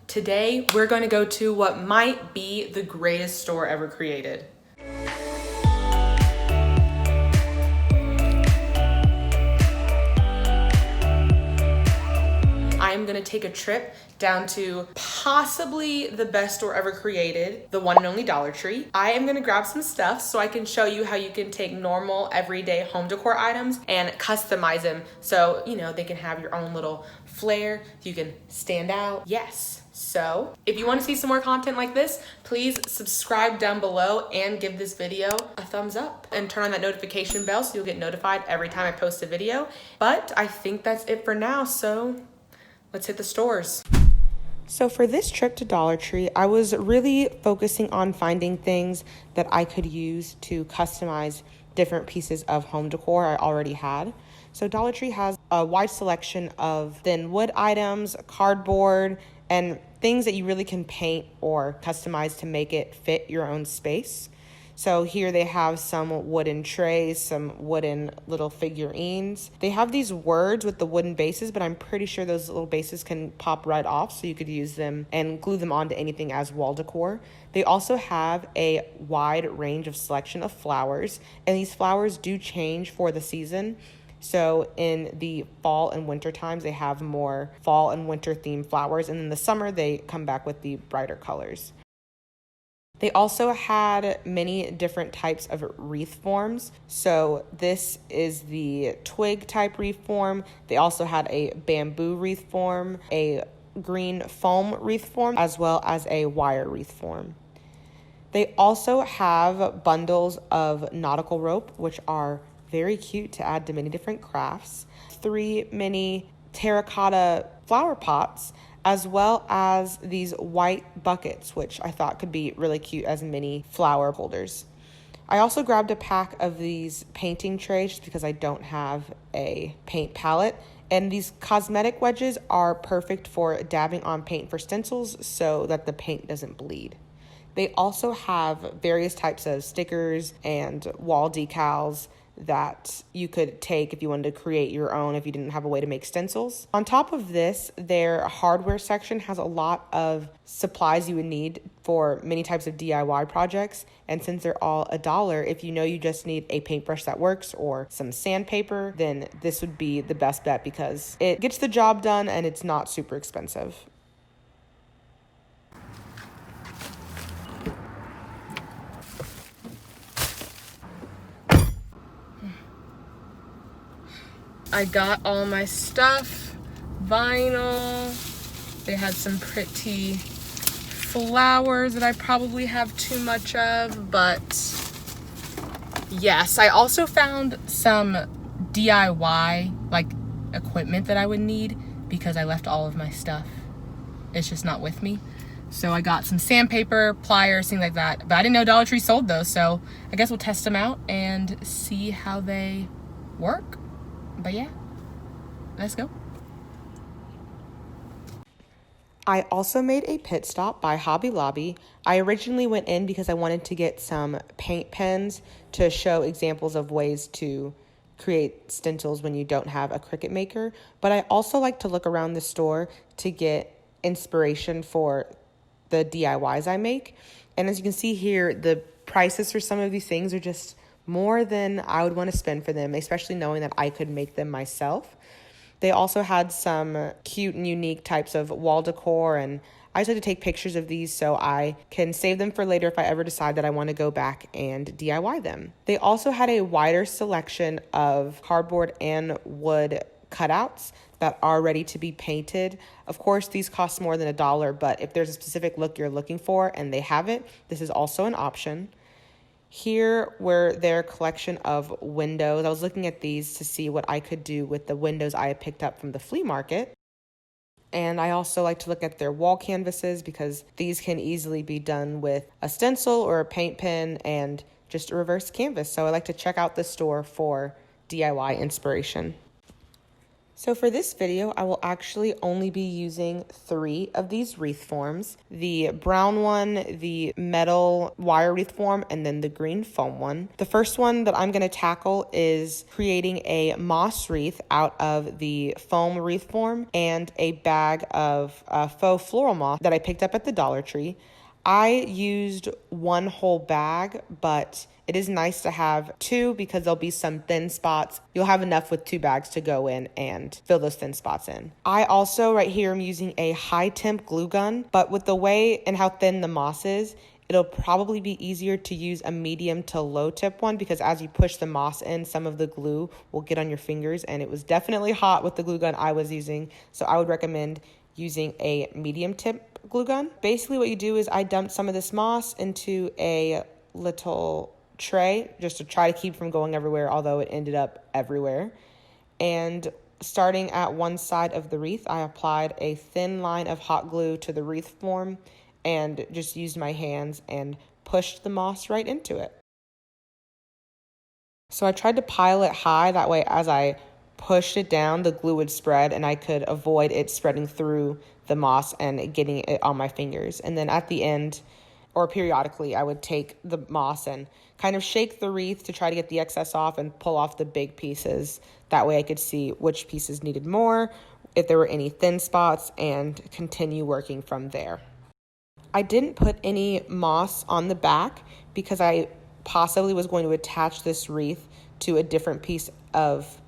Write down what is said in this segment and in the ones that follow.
Today, we're going to go to what might be the greatest store ever created. I am going to take a trip down to possibly the best store ever created, the one and only Dollar Tree. I am going to grab some stuff so I can show you how you can take normal everyday home decor items and customize them so, you know, they can have your own little flair. You can stand out. Yes. So if you want to see some more content like this, please subscribe down below and give this video a thumbs up and turn on that notification bell so you'll get notified every time I post a video. But I think that's it for now. So let's hit the stores. So for this trip to Dollar Tree, I was really focusing on finding things that I could use to customize different pieces of home decor I already had. So Dollar Tree has a wide selection of thin wood items, cardboard, and things that you really can paint or customize to make it fit your own space. So here they have some wooden trays, some wooden little figurines. They have these words with the wooden bases, but I'm pretty sure those little bases can pop right off, so you could use them and glue them onto anything as wall decor. They also have a wide range of selection of flowers, and these flowers do change for the season. So in the fall and winter times, they have more fall and winter themed flowers, and in the summer, they come back with the brighter colors. They also had many different types of wreath forms. So this is the twig type wreath form. They also had a bamboo wreath form, a green foam wreath form, as well as a wire wreath form. They also have bundles of nautical rope, which are very cute to add to many different crafts. 3 mini terracotta flower pots, as well as these white buckets, which I thought could be really cute as mini flower holders. I also grabbed a pack of these painting trays just because I don't have a paint palette. And these cosmetic wedges are perfect for dabbing on paint for stencils so that the paint doesn't bleed. They also have various types of stickers and wall decals that you could take if you wanted to create your own if you didn't have a way to make stencils. On top of this, their hardware section has a lot of supplies you would need for many types of DIY projects. And since they're all $1, if you know you just need a paintbrush that works or some sandpaper, then this would be the best bet because it gets the job done and it's not super expensive. I got all my stuff, vinyl. They had some pretty flowers that I probably have too much of, but yes, I also found some DIY like equipment that I would need because I left all of my stuff. It's just not with me. So I got some sandpaper, pliers, things like that. But I didn't know Dollar Tree sold those, so I guess we'll test them out and see how they work. But yeah, let's go. I also made a pit stop by Hobby Lobby. I originally went in because I wanted to get some paint pens to show examples of ways to create stencils when you don't have a Cricut maker. But I also like to look around the store to get inspiration for the DIYs I make. And as you can see here, the prices for some of these things are just more than I would want to spend for them, especially knowing that I could make them myself. They also had some cute and unique types of wall decor, and I just like to take pictures of these so I can save them for later if I ever decide that I want to go back and DIY them. They also had a wider selection of cardboard and wood cutouts that are ready to be painted. Of course, these cost more than $1, but if there's a specific look you're looking for and they have it, this is also an option. Here were their collection of windows. I was looking at these to see what I could do with the windows I had picked up from the flea market. And I also like to look at their wall canvases because these can easily be done with a stencil or a paint pen and just a reverse canvas. So I like to check out the store for DIY inspiration. So for this video, I will actually only be using 3 of these wreath forms. The brown one, the metal wire wreath form, and then the green foam one. The first one that I'm going to tackle is creating a moss wreath out of the foam wreath form and a bag of faux floral moss that I picked up at the Dollar Tree. I used 1 whole bag, but it is nice to have 2 because there'll be some thin spots. You'll have enough with 2 bags to go in and fill those thin spots in. I also, right here, I'm using a high temp glue gun, but with the way and how thin the moss is, it'll probably be easier to use a medium to low tip one because as you push the moss in, some of the glue will get on your fingers, and it was definitely hot with the glue gun I was using, so I would recommend using a medium tip glue gun. Basically what you do is I dumped some of this moss into a little tray just to try to keep from going everywhere, although it ended up everywhere. And starting at one side of the wreath, I applied a thin line of hot glue to the wreath form and just used my hands and pushed the moss right into it. So I tried to pile it high, that way as I pushed it down, the glue would spread and I could avoid it spreading through the moss and getting it on my fingers. And then at the end, or periodically, I would take the moss and kind of shake the wreath to try to get the excess off and pull off the big pieces. That way I could see which pieces needed more, if there were any thin spots, and continue working from there. I didn't put any moss on the back because I possibly was going to attach this wreath to a different piece of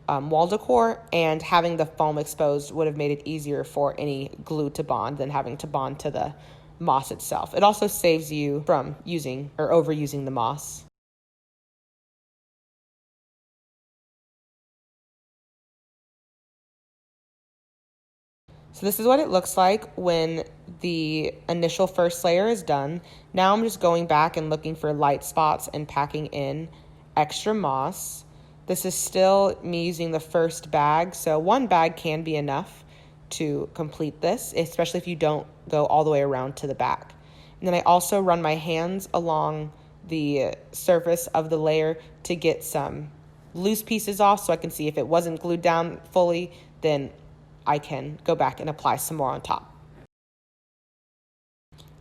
wall decor, and having the foam exposed would have made it easier for any glue to bond than having to bond to the moss itself. It also saves you from using or overusing the moss. So this is what it looks like when the initial first layer is done. Now I'm just going back and looking for light spots and packing in extra moss. This is still me using the first bag, so 1 bag can be enough to complete this, especially if you don't go all the way around to the back. And then I also run my hands along the surface of the layer to get some loose pieces off so I can see if it wasn't glued down fully, then I can go back and apply some more on top.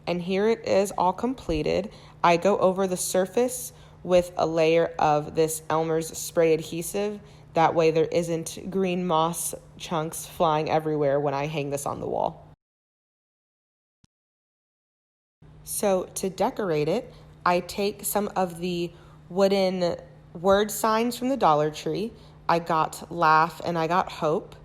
And here it is all completed. I go over the surface with a layer of this Elmer's spray adhesive. That way there isn't green moss chunks flying everywhere when I hang this on the wall. So to decorate it, I take some of the wooden word signs from the Dollar Tree. I got laugh and I got hope.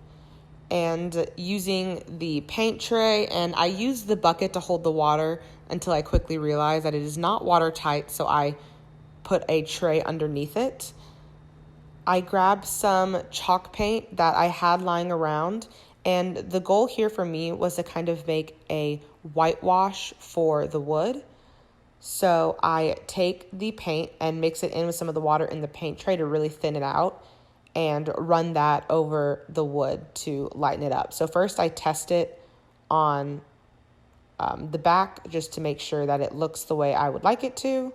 And using the paint tray, and I used the bucket to hold the water until I quickly realized that it is not watertight, so I put a tray underneath it. I grabbed some chalk paint that I had lying around, and the goal here for me was to kind of make a whitewash for the wood. So I take the paint and mix it in with some of the water in the paint tray to really thin it out and run that over the wood to lighten it up. So first I test it on the back just to make sure that it looks the way I would like it to.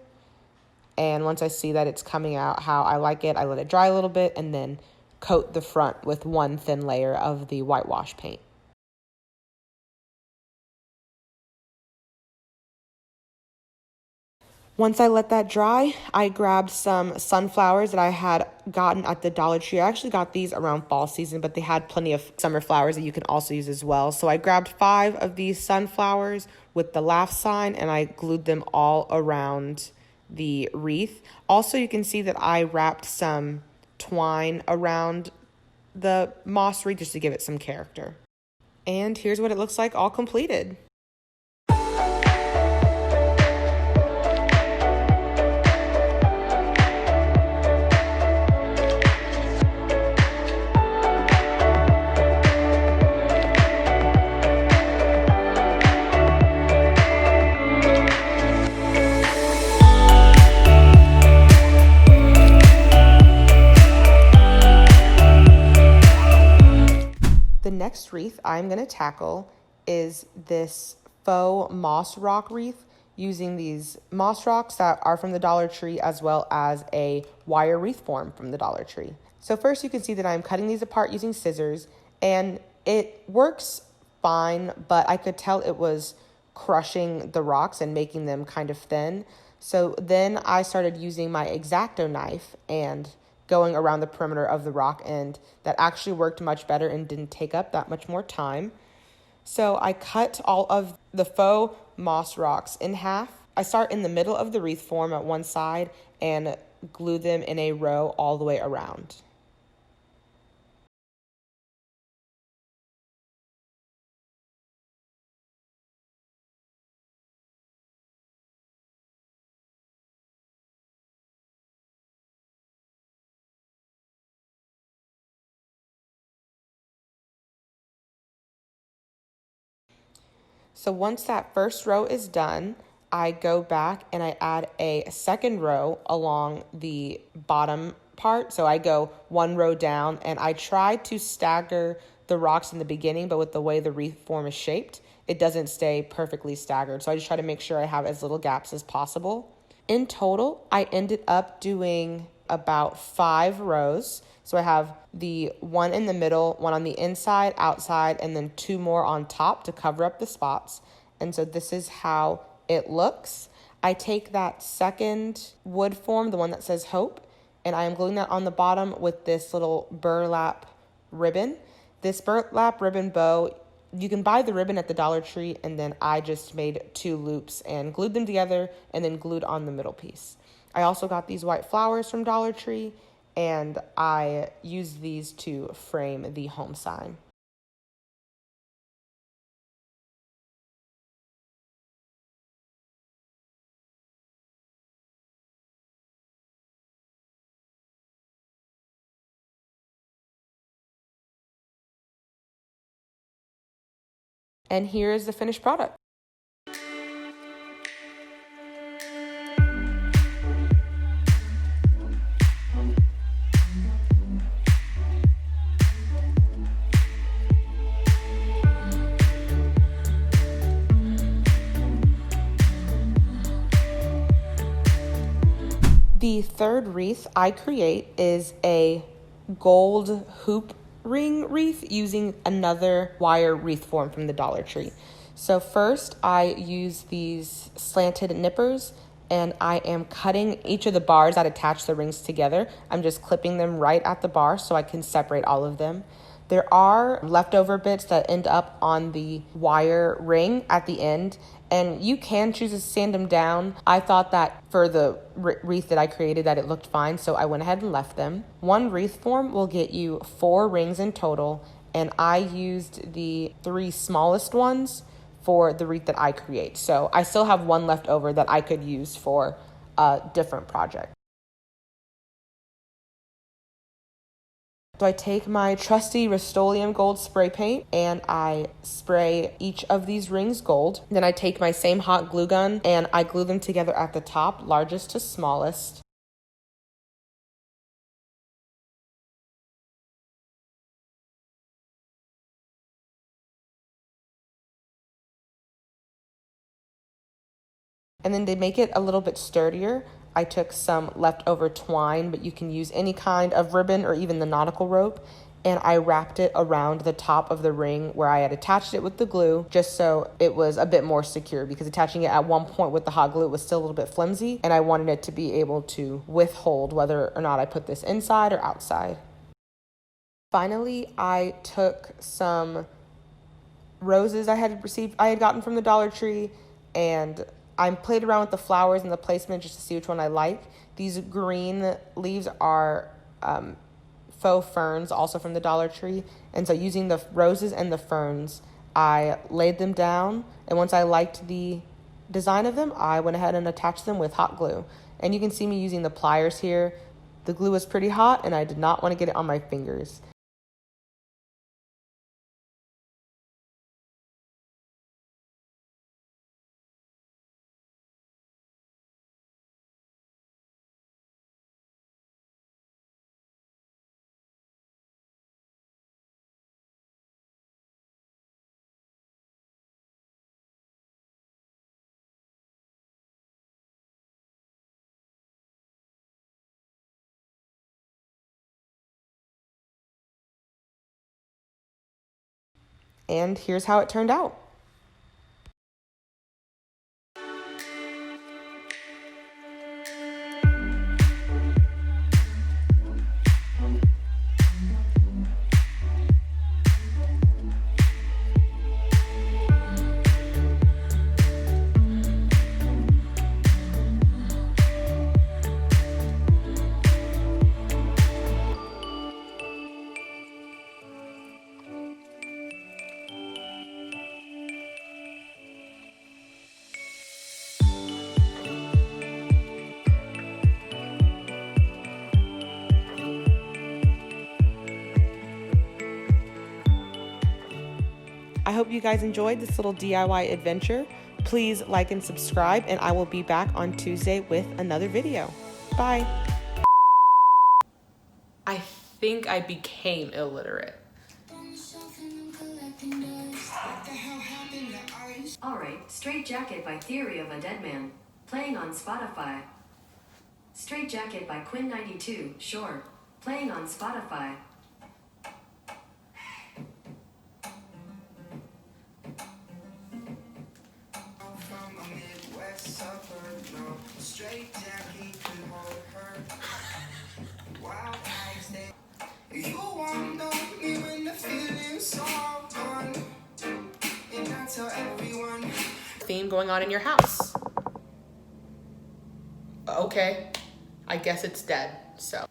And once I see that it's coming out how I like it, I let it dry a little bit and then coat the front with 1 thin layer of the whitewash paint. Once I let that dry, I grabbed some sunflowers that I had gotten at the Dollar Tree. I actually got these around fall season, but they had plenty of summer flowers that you can also use as well. So I grabbed 5 of these sunflowers with the laugh sign and I glued them all around the wreath. Also, you can see that I wrapped some twine around the moss wreath just to give it some character. And here's what it looks like all completed. The next wreath I'm going to tackle is this faux moss rock wreath using these moss rocks that are from the Dollar Tree, as well as a wire wreath form from the Dollar Tree. So first you can see that I'm cutting these apart using scissors, and it works fine, but I could tell it was crushing the rocks and making them kind of thin. So then I started using my X-Acto knife and going around the perimeter of the rock, and that actually worked much better and didn't take up that much more time. So I cut all of the faux moss rocks in half. I start in the middle of the wreath form at one side and glue them in a row all the way around. So once that first row is done, I go back and I add a second row along the bottom part. So I go one row down, and I try to stagger the rocks in the beginning, but with the way the wreath form is shaped, it doesn't stay perfectly staggered. So I just try to make sure I have as little gaps as possible. In total, I ended up doing about 5 rows. So I have the one in the middle, one on the inside, outside, and then 2 more on top to cover up the spots. And so this is how it looks. I take that second wood form, the one that says Hope, and I am gluing that on the bottom with this little burlap ribbon. This burlap ribbon bow, you can buy the ribbon at the Dollar Tree, and then I just made 2 loops and glued them together and then glued on the middle piece. I also got these white flowers from Dollar Tree, and I used these to frame the home sign. And here is the finished product. The third wreath I create is a gold hoop ring wreath using another wire wreath form from the Dollar Tree. So first I use these slanted nippers, and I am cutting each of the bars that attach the rings together. I'm just clipping them right at the bar so I can separate all of them. There are leftover bits that end up on the wire ring at the end, and you can choose to sand them down. I thought that for the wreath that I created that it looked fine, so I went ahead and left them. One wreath form will get you 4 rings in total, and I used the 3 smallest ones for the wreath that I create. So I still have one left over that I could use for a different project. So I take my trusty Rust-Oleum gold spray paint and I spray each of these rings gold. Then I take my same hot glue gun and I glue them together at the top, largest to smallest. And then to make it a little bit sturdier, I took some leftover twine, but you can use any kind of ribbon or even the nautical rope, and I wrapped it around the top of the ring where I had attached it with the glue, just so it was a bit more secure, because attaching it at one point with the hot glue was still a little bit flimsy, and I wanted it to be able to withhold whether or not I put this inside or outside. Finally, I took some roses I had gotten from the Dollar Tree, and I played around with the flowers and the placement just to see which one I like. These green leaves are faux ferns, also from the Dollar Tree, and so using the roses and the ferns, I laid them down, and once I liked the design of them, I went ahead and attached them with hot glue. And you can see me using the pliers here. The glue was pretty hot, and I did not want to get it on my fingers. And here's how it turned out. I hope you guys enjoyed this little DIY adventure. Please like and subscribe, and I will be back on Tuesday with another video. Bye. I think I became illiterate. Alright, Straight Jacket by Theory of a Dead Man. Playing on Spotify. Straight Jacket by Quinn92, sure. Playing on Spotify. Straight Jackie can hold her. Wild eyes, you won't know me when the feeling's all gone. And I tell everyone. Theme going on in your house. Okay, I guess it's dead, so.